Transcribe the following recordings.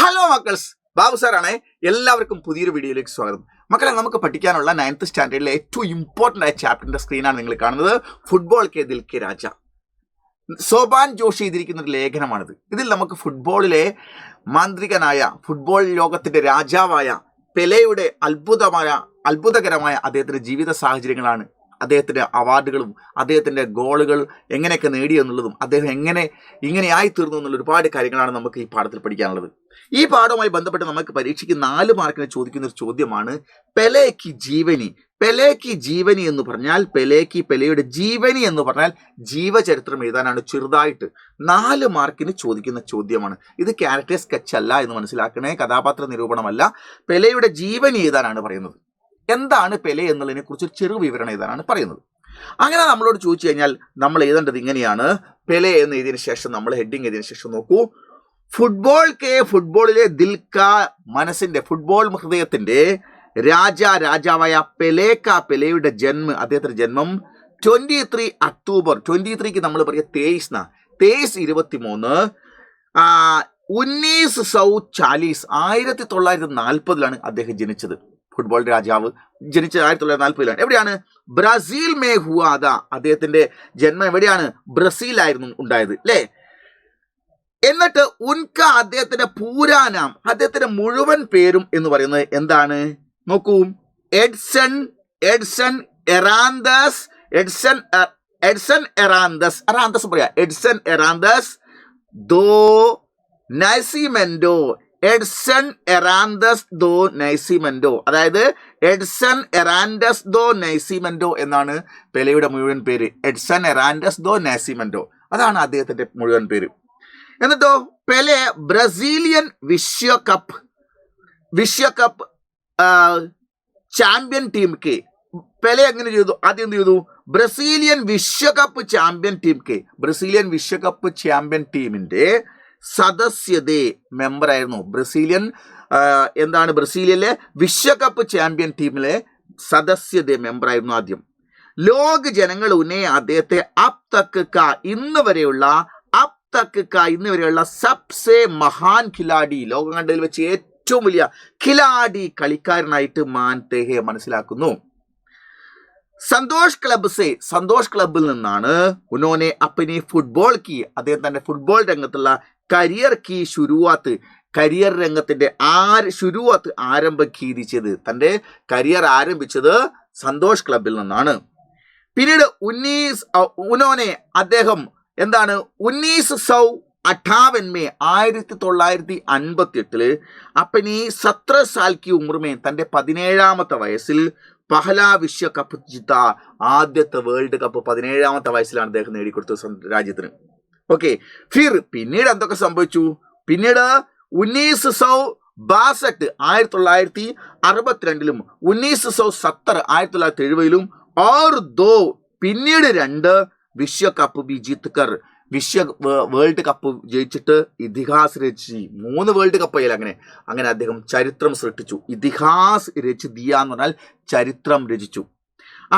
Hello മക്കൾസ്, Babu സാറാണ്. എല്ലാവർക്കും പുതിയൊരു വീഡിയോയിലേക്ക് സ്വാഗതം. മക്കളെ, നമുക്ക് പഠിക്കാനുള്ള 9th സ്റ്റാൻഡേർഡിലെ ഏറ്റവും ഇമ്പോർട്ടൻ്റ് ആയ ചാപ്റ്ററിന്റെ സ്ക്രീനാണ് നിങ്ങൾ കാണുന്നത്. ഫുട്ബോൾ കെ ദിൽ കെ രാജ. സോപാൻ ജോഷി എഴുതിയിരിക്കുന്ന ഒരു ലേഖനമാണിത്. ഇതിൽ നമുക്ക് ഫുട്ബോളിലെ മാന്ത്രികനായ, ഫുട്ബോൾ ലോകത്തിന്റെ രാജാവായ പെലെയുടെ അത്ഭുതകരമായ അദ്ദേഹത്തിന്റെ ജീവിത സാഹചര്യങ്ങളാണ്, അദ്ദേഹത്തിന്റെ അവാർഡുകളും അദ്ദേഹത്തിന്റെ ഗോളുകൾ എങ്ങനെയൊക്കെ നേടിയെന്നുള്ളതും അദ്ദേഹം ഇങ്ങനെയായി തീർന്നു എന്നുള്ള ഒരുപാട് കാര്യങ്ങളാണ് നമുക്ക് ഈ പാഠത്തിൽ പഠിക്കാനുള്ളത്. ഈ പാഠവുമായി ബന്ധപ്പെട്ട് നമുക്ക് പരീക്ഷയ്ക്ക് 4 മാർക്കിന് ചോദിക്കുന്ന ഒരു ചോദ്യമാണ് പെലെക്ക് ജീവനി. പെലെക്ക് ജീവനി എന്ന് പറഞ്ഞാൽ പെലെയുടെ ജീവനി എന്ന് പറഞ്ഞാൽ ജീവചരിത്രം എഴുതാനാണ്. ചെറുതായിട്ട് 4 മാർക്കിന് ചോദിക്കുന്ന ചോദ്യമാണ്. ഇത് ക്യാരക്ടർ സ്കെച്ച് അല്ല എന്ന് മനസ്സിലാക്കണേ, കഥാപാത്ര നിരൂപണമല്ല. പെലെയുടെ ജീവനി എഴുതാനാണ് പറയുന്നത്. എന്താണ് പെലെ എന്നുള്ളതിനെ കുറിച്ച് ഒരു ചെറു വിവരണം എഴുതാനാണ് പറയുന്നത്. അങ്ങനെ നമ്മളോട് ചോദിച്ചു കഴിഞ്ഞാൽ നമ്മൾ എഴുതേണ്ടത് ഇങ്ങനെയാണ്. പെലെ എന്ന് എഴുതിയതിനു ശേഷം നമ്മൾ ഹെഡിങ് എഴുതിയതിനു ശേഷം നോക്കൂ, ഫുട്ബോളിലെ ദിൽ കാ, മനസ്സിന്റെ, ഫുട്ബോൾ ഹൃദയത്തിന്റെ രാജാവായ പെലെയുടെ അദ്ദേഹത്തിന്റെ ജന്മം 23 അക്ടോബർ 23 നമ്മൾ പറയുക 23 1940 അദ്ദേഹം ജനിച്ചത്. ഫുട്ബോൾ രാജാവ് ജനിച്ചത് 1940. എവിടെയാണ്? Brazil may ഹുവാദ. അദ്ദേഹത്തിന്റെ ജന്മം എവിടെയാണ്? ബ്രസീലായിരുന്നു ഉണ്ടായത്, അല്ലേ? എന്നിട്ട് ഉൻക, അദ്ദേഹത്തിന്റെ പൂരാനാം, അദ്ദേഹത്തിന്റെ മുഴുവൻ പേരും എന്ന് പറയുന്നത് എന്താണ്? നോക്കൂ, എഡ്സൺ എറാന്തസ് ദോ നൈസിമെന്റോ. എഡ്സൺ എറാന്തസ് ദോ നൈസിമെന്റോ, അതായത് എഡ്സൺ എറാന്തസ് ദോ നൈസിമെന്റോ എന്നാണ് പെലെയുടെ മുഴുവൻ പേര്. എഡ്സൺ എറാന്തസ് ദോ നൈസിമെന്റോ, അതാണ് അദ്ദേഹത്തിന്റെ മുഴുവൻ പേര്. എന്നിട്ടോ പെലെ ബ്രസീലിയൻ വിശ്വകപ്പ് ചാമ്പ്യൻ ടീം കെ. പെലെ എങ്ങനെ ചെയ്തു? ആദ്യം എന്ത് ചെയ്തു? ബ്രസീലിയൻ വിശ്വകപ്പ് ചാമ്പ്യൻ ടീമിന്റെ സദസ്യതയെ മെമ്പറായിരുന്നു. ബ്രസീലിയനിലെ വിശ്വകപ്പ് ചാമ്പ്യൻ ടീമിലെ സദസ്യത മെമ്പറായിരുന്നു ആദ്യം. ലോക ജനങ്ങൾ അദ്ദേഹത്തെ ഇന്ന് വരെയുള്ള സബ്സെ മഹാൻ ഖിലാഡി, ലോകം കണ്ടതിൽ വെച്ച് ഏറ്റവും വലിയ കളിക്കാരനായിട്ട് മനസ്സിലാക്കുന്നു. സന്തോഷ് ക്ലബിൽ നിന്നാണ് ഉനോനെ അപ്പനി ഫുട്ബോൾ കി, അദ്ദേഹം തന്റെ ഫുട്ബോൾ രംഗത്തുള്ള കരിയർ രംഗത്തിന്റെ ആരംഭിച്ചത്, തന്റെ കരിയർ ആരംഭിച്ചത് സന്തോഷ് ക്ലബിൽ നിന്നാണ്. പിന്നീട് അദ്ദേഹം 1958 അപ്പനി 17 സാൽ കി ഉമ്ർ മേ, തന്റെ 17ാമത്തെ വയസ്സിൽ പഹല വിശ്വകപ്പ് ജിത്ത, ആദ്യത്തെ വേൾഡ് കപ്പ് 17ാമത്തെ വയസ്സിലാണ് അദ്ദേഹം നേടിക്കൊടുത്തത് രാജ്യത്തിന്. ഓക്കെ, പിന്നീട് എന്തൊക്കെ സംഭവിച്ചു? പിന്നീട് 1962 1962 1970 1970 और 2 പിന്നീട് 2 വിശ്വകപ്പ് B ജീത്കർ, world cup ജയിച്ചിട്ട് Itihas രചി, 3 world cup ആയാലും അങ്ങനെ അദ്ദേഹം ചരിത്രം സൃഷ്ടിച്ചു. ഇതിഹാസ് രചി ദിയ എന്ന് പറഞ്ഞാൽ ചരിത്രം രചിച്ചു.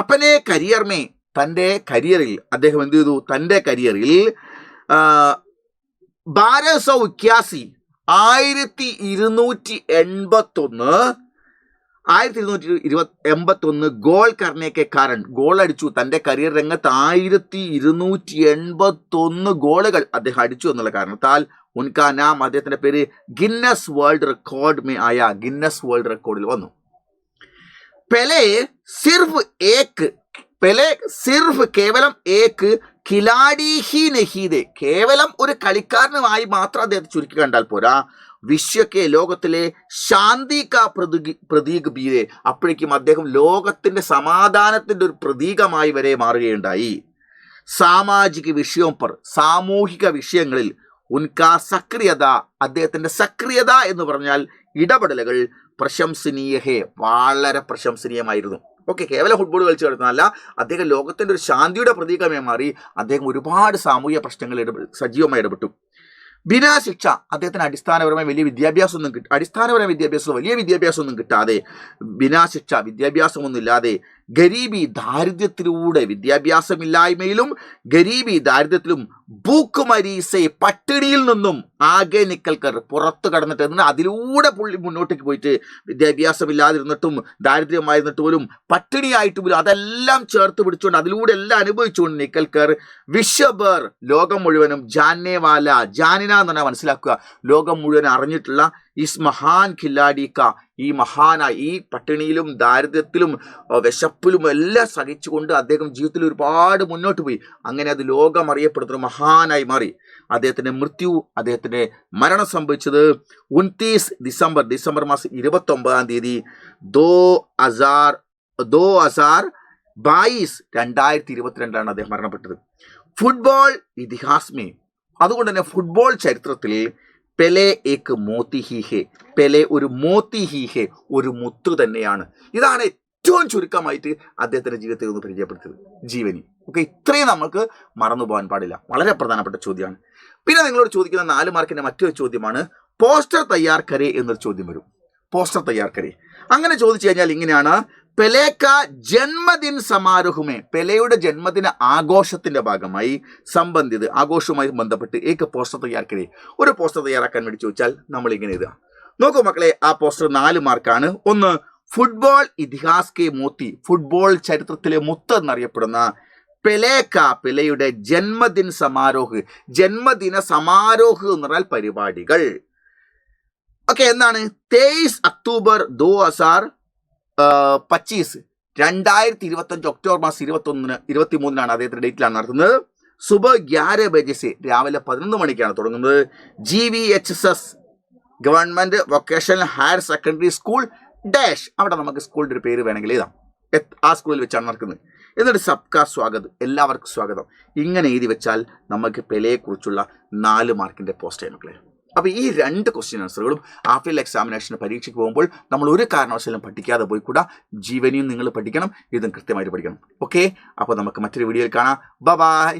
അപ്പനെ കരിയർമേ, തന്റെ കരിയറിൽ അദ്ദേഹം എന്ത് ചെയ്തു? തന്റെ കരിയറിൽ 1281 ഗോൾ കർണേക്കെ കാരൻ, ഗോൾ അടിച്ചു. തന്റെ കരിയർ രംഗത്ത് 1281 ഗോളുകൾ അദ്ദേഹം അടിച്ചു എന്നുള്ള കാരണത്താൽ ഉൻകാ നാം, അദ്ദേഹത്തിന്റെ പേര് ഗിന്നസ് വേൾഡ് റെക്കോർഡിൽ വന്നു. പെലെ സിർഫ് കേവലം ഏക്ക് ഖിലാഡി ഹി നഹീദെ, കേവലം ഒരു കളിക്കാരനുമായി മാത്രം അദ്ദേഹത്തെ ചുരുക്കി കണ്ടാൽ പോരാ. വിശ്വക്കെ, ലോകത്തിലെ ശാന്തി കാ പ്രതീക് ബീരെ, അപ്പോഴേക്കും അദ്ദേഹം ലോകത്തിന്റെ സമാധാനത്തിന്റെ ഒരു പ്രതീകമായി വരെ മാറുകയുണ്ടായി. സാമൂഹിക വിഷയങ്ങളിൽ ഉൻകാ സക്രിയത, അദ്ദേഹത്തിന്റെ സക്രിയത എന്ന് പറഞ്ഞാൽ ഇടപെടലുകൾ പ്രശംസനീയഹേ, വളരെ പ്രശംസനീയമായിരുന്നു. ഓക്കെ, കേവലം ഫുട്ബോൾ കളിച്ച് കിടക്കുന്നതല്ല, അദ്ദേഹം ലോകത്തിന്റെ ഒരു ശാന്തിയുടെ പ്രതീകമായി മാറി. അദ്ദേഹം ഒരുപാട് സാമൂഹിക പ്രശ്നങ്ങളിൽ സജീവമായി ഇടപെട്ടു. ബിനാ ശിക്ഷ, അദ്ദേഹത്തിന് അടിസ്ഥാനപരമായ വലിയ വിദ്യാഭ്യാസമൊന്നും കിട്ടാതെ, ബിനാ ശിക്ഷ വിദ്യാഭ്യാസമൊന്നുമില്ലാതെ, ഗരീബി ദാരിദ്ര്യത്തിലൂടെ, വിദ്യാഭ്യാസമില്ലായ്മയിലും ഗരീബി ദാരിദ്ര്യത്തിലും, ഭൂക്കുമരീസെ പട്ടിണിയിൽ നിന്നും, ആകെ നിക്കൽക്കർ പുറത്തു കടന്നിട്ട്, എന്നാൽ അതിലൂടെ പുള്ളി മുന്നോട്ടേക്ക് പോയിട്ട് വിദ്യാഭ്യാസമില്ലാതിരുന്നിട്ടും ദാരിദ്ര്യമായിരുന്നിട്ട് പോലും പട്ടിണിയായിട്ട് പോലും അതെല്ലാം ചേർത്ത് പിടിച്ചുകൊണ്ട് അതിലൂടെ എല്ലാം അനുഭവിച്ചുകൊണ്ട് നിക്കൽക്കർ വിശ്വബർ, ലോകം മുഴുവനും, ജാനേവാല, ജാനിന എന്ന് പറഞ്ഞാൽ മനസ്സിലാക്കുക, ലോകം മുഴുവൻ അറിഞ്ഞിട്ടുള്ള ഇസ് മഹാൻ ഖില്ലാഡിക്ക, ഈ മഹാനായി ഈ പട്ടിണിയിലും ദാരിദ്ര്യത്തിലും വിശപ്പിലും എല്ലാം സഹിച്ചുകൊണ്ട് അദ്ദേഹം ജീവിതത്തിൽ ഒരുപാട് മുന്നോട്ട് പോയി. അങ്ങനെ അത് ലോകം അറിയപ്പെടുന്ന മഹാനായി മാറി. അദ്ദേഹത്തിന്റെ മൃത്യു, അദ്ദേഹത്തിന്റെ മരണം സംഭവിച്ചത് 29 ഡിസംബർ മാസം 29-ാം തീയതി 2022 അദ്ദേഹം മരണപ്പെട്ടത്. ഫുട്ബോൾ ഇതിഹാസ്മേ, അതുകൊണ്ട് തന്നെ ഫുട്ബോൾ ചരിത്രത്തിൽ പെലെ ഏക്ക് മോത്തി ഹി ഹെ, പെലെ ഒരു മോത്തി ഹി ഹെ, ഒരു മുത്ത് തന്നെയാണ്. ഇതാണ് ഏറ്റവും ചുരുക്കമായിട്ട് അദ്ദേഹത്തിന്റെ ജീവിതത്തെ ഒന്ന് പരിചയപ്പെടുത്തിയത്, ജീവനി. ഓക്കെ, ഇത്രയും നമുക്ക് മറന്നു പോകാൻ പാടില്ല. വളരെ പ്രധാനപ്പെട്ട ചോദ്യമാണ്. പിന്നെ നിങ്ങളോട് ചോദിക്കുന്ന 4 മാർക്കിന്റെ മറ്റൊരു ചോദ്യമാണ് പോസ്റ്റർ തയ്യാർ കരേ എന്നൊരു ചോദ്യം വരും. പോസ്റ്റർ തയ്യാർ കരേ അങ്ങനെ ചോദിച്ചു കഴിഞ്ഞാൽ ഇങ്ങനെയാണ്: പെലേക്ക ജന്മദിൻ സമാരോഹമേ, പെലെയുടെ ജന്മദിന ആഘോഷത്തിന്റെ ഭാഗമായി സംബന്ധിത്, ആഘോഷവുമായി ബന്ധപ്പെട്ട് ഏക്ക് പോസ്റ്റർ തയ്യാർ കരേ, ഒരു പോസ്റ്റർ തയ്യാറാക്കാൻ വേണ്ടി ചോദിച്ചാൽ നമ്മൾ ഇങ്ങനെ എഴുതുക. നോക്കൂ മക്കളെ, ആ പോസ്റ്റർ 4 മാർക്കാണ്. ഒന്ന്, football Itihas K Moti, football ചരിത്രത്തിലെ മുത്ത് എന്നറിയപ്പെടുന്ന പെലേക്ക, പെലെയുടെ ജന്മദിന സമാരോഹ് എന്ന് പറഞ്ഞാൽ പരിപാടികൾ. ഓക്കെ, എന്താണ്? 23 അക്ടോബർ 2025, 2025 ഒക്ടോബർ മാസം 23-നാണ് അദ്ദേഹത്തിന്റെ ഡേറ്റിലാണ് നടത്തുന്നത്. സുബഹ് 11 ബജെ, രാവിലെ 11 മണിക്കാണ് തുടങ്ങുന്നത്. GVHSS government vocational higher secondary school dash, അവിടെ നമുക്ക് സ്കൂളിന്റെ ഒരു പേര് വേണമെങ്കിൽ എഴുതാം. ആ സ്കൂളിൽ വെച്ചാണ് നടക്കുന്നത്. എന്നിട്ട് സബ്കാ സ്വാഗതം, എല്ലാവർക്കും സ്വാഗതം, ഇങ്ങനെ എഴുതി വെച്ചാൽ നമുക്ക് പെലെയെക്കുറിച്ചുള്ള 4 മാർക്കിന്റെ പോസ്റ്റ് മക്കളെ. അപ്പോൾ ഈ 2 ക്വസ്റ്റ്യൻ ആൻസറുകളും ആഫ്റ്റർ എക്സാമിനേഷന് പരീക്ഷയ്ക്ക് പോകുമ്പോൾ നമ്മൾ ഒരു കാരണവശാലും പഠിക്കാതെ പോയി കൂടാ. ജീവനിയും നിങ്ങൾ പഠിക്കണം, ഇതും കൃത്യമായിട്ട് പഠിക്കണം. ഓക്കെ, അപ്പോൾ നമുക്ക് മറ്റൊരു വീഡിയോയിൽ കാണാം. ബൈ.